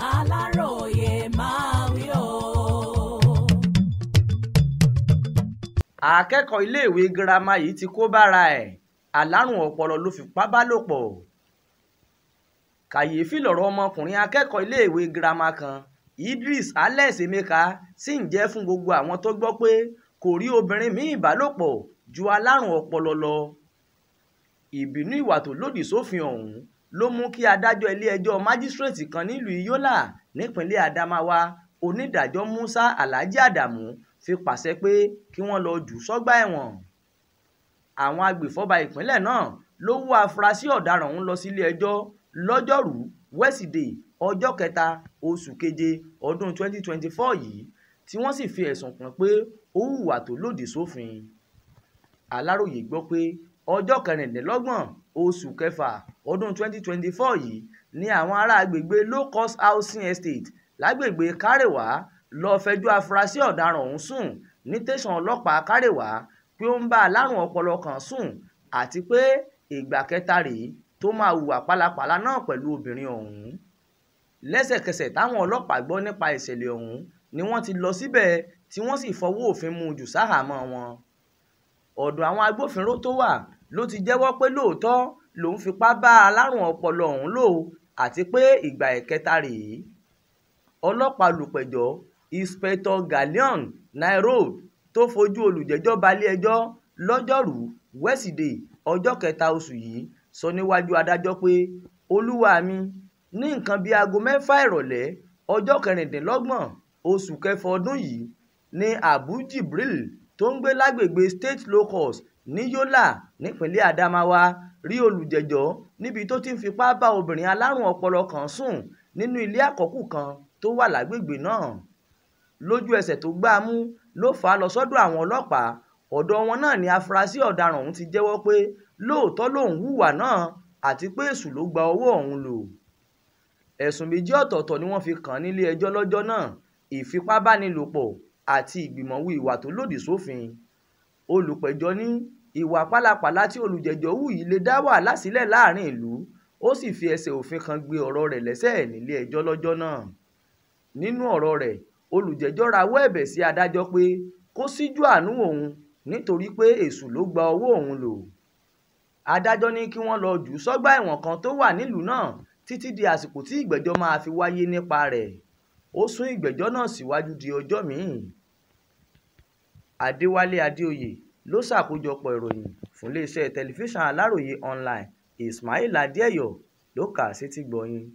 Aláròyé máa wí o. Akẹ́kọ̀ọ́ iléèwé girama yìí ti kó bára ẹ̀, alárùn ọpọlọ ló fipá bá lò pọ̀. Kàyéfì lọ̀rọ̀ ọmọkùnrin akẹ́kọ̀ọ́ iléèwé girama kan, Idris Alex Emeka, sì ń jẹ́ fún gbogbo àwọn tó gbọ́ pé kò rí obìnrin míì bá lò pọ̀ ju alárùn ọpọlọ lọ. Ìbínú ìwà tó lòdì sófin ọ̀hún ló mú kí adájọ́ ilé-ẹjọ́ májísírèètì kan nílùú Yola nípínlẹ̀ Adamawa, onídàájọ́ Musa Alhaji Adamu, fi pàṣẹ pé kí wọ́n lọ jù ú sọ́gbà ẹ̀wọ̀n. Àwọn agbèfọ́ba ìpínlẹ̀ náà ló wọ́ afurasí ọ̀daràn ọ̀hún lọ sílé-ẹjọ́ lọ́jọ́rùú wẹ́sídẹ̀ẹ́ ọjọ́ 3 oṣù keje ọdún 2024 yìí, tí wọ́n sì fi ẹ̀sùn kàn pé ó hùwà tó lòdì sófin. Aláròyé gbọ́ pé ọjọ́ 26 oṣù kẹfà ọdún 2024 yìí ni àwọn ará agbègbè Low Cost Housing Estate lágbègbè Kárèwá lọ fẹjọ́ afurasí ọ̀daràn ọ̀hún sùn ní tẹ̀sán ọlọ́pàá Kárèwá pé ó ń bá alárùn ọpọlọ kan sùn àti pé ìgbà kẹta rèé tó máa hùwà pálapàla náà pẹ̀lú obìnrin ọ̀hún. Lẹ́sẹ̀kẹsẹ̀ táwọn ọlọ́pàá gbọ́ nípa ìṣẹ̀lẹ̀ ọ̀hún ni wọ́n ti lọ síbẹ̀ tí wọ́n sì fọwọ́ òfin mú jù sáhàámọ́ wọn. Ọ̀dọ̀ àwọn agbófinró tó wà ló ti jẹ́wọ́ pé lóòótọ́ lòun fipá bá alárùn ọpọlọ ọ̀hún lò àti pé ìgbà ẹ̀kẹta rèé. Ọlọ́pàá olùpẹ̀jọ́ Inspector Galion Nairobi tó fojú olùjẹ́jọ́ balẹ̀-ẹjọ́ lọ́jọ́rùú wẹ́sídẹ̀ẹ́ ọjọ́ 3 oṣù yìí sọ níwájú adájọ́ pé olúwa mi, ní nǹkan bíi aago 6 ìrọ̀lẹ́ ọjọ́ 26 oṣù kẹfà ọdún yìí ni Abu Jibril tó ń gbé lágbègbè State Locust ní Yola nípínlẹ̀ Adamawa rí olùjẹ́jọ́ níbi tó ti ń fipá bá obìnrin alárùn ọpọlọ kan sùn nínú ilé àkọ́kù kan tó wà lágbègbè náà. Lójú ẹsẹ̀ tó gbá a mú ló fà á lọ sọ́dọ̀ àwọn ọlọ́pàá. Ọ̀dọ̀ wọn náà ni afurasí ọ̀daràn ọ̀hún ti jẹ́wọ́ pé lóòótọ́ lòun hùwà náà àti pé èṣù ló gba ọwọ́ ọ̀hún lò. Ẹ̀sùn méjì ọ̀tọ̀ọ̀tọ̀ ni wọ́n fi kàn án nílé ẹjọ́ lọ́jọ́ náà: ìfipábánilòpọ̀ àti ìgbìmọ̀wù ìwà tó lòdì sófin. Olùpẹ̀jọ́ ní ìwà pálapàla tí olùjẹ́jọ́ hù yìí lè dá wàhálà sílẹ̀ láàrin ìlú, ó sì fi ẹsẹ̀ òfin kan gbé ọ̀rọ̀ rẹ̀ lẹ́sẹ̀ nílé ẹjọ́ lọ́jọ́ náà. Nínú ọ̀rọ̀ rẹ̀, olùjẹ́jọ́ rawọ́ ẹ̀bẹ̀ sí adájọ́ pé kó síjú àánú òun nítorí pé èṣù ló gba ọwọ́ òun lò. Adájọ́ ní kí wọ́n lọ jù ú sọ́gbà ẹ̀wọ̀n kan tó wà nílùú náà títí di àsìkò tí ìgbẹ́jọ́ máa fi wáyé nípa rẹ̀. Ó sún ìgbẹ́jọ́ náà síwájú di ọjọ́ míì. Adéwálé Adéoyè ló ṣàkójọpọ̀ ìròyìn fún iléeṣẹ́ tẹlifíṣàn Aláròyé online. Ismail Adéẹ̀yọ̀ ló kà á sétígbọ̀ọ́ yín.